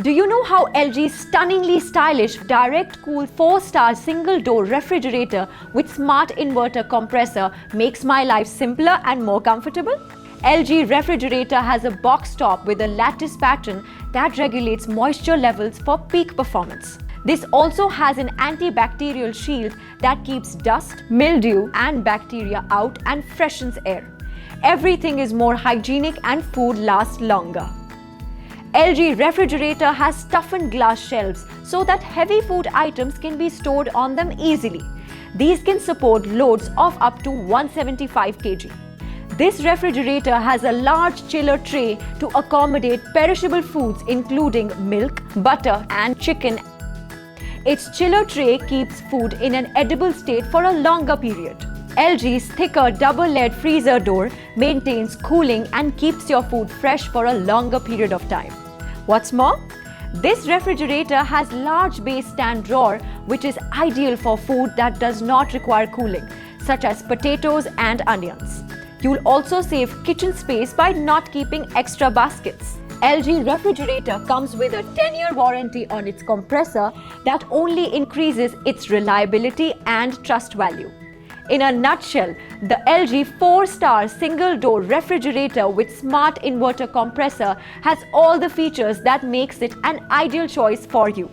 Do you know how LG's stunningly stylish direct cool 4-star single door refrigerator with smart inverter compressor makes my life simpler and more comfortable? LG refrigerator has a box top with a lattice pattern that regulates moisture levels for peak performance. This also has an antibacterial shield that keeps dust, mildew and bacteria out and freshens air. Everything is more hygienic and food lasts longer. LG refrigerator has toughened glass shelves so that heavy food items can be stored on them easily. These can support loads of up to 175 kg. This refrigerator has a large chiller tray to accommodate perishable foods including milk, butter and chicken. Its chiller tray keeps food in an edible state for a longer period. LG's thicker double-layered freezer door maintains cooling and keeps your food fresh for a longer period of time. What's more, this refrigerator has large base stand drawer which is ideal for food that does not require cooling, such as potatoes and onions. You'll also save kitchen space by not keeping extra baskets. LG refrigerator comes with a 10-year warranty on its compressor that only increases its reliability and trust value. In a nutshell, the LG 4-star single-door refrigerator with smart inverter compressor has all the features that makes it an ideal choice for you.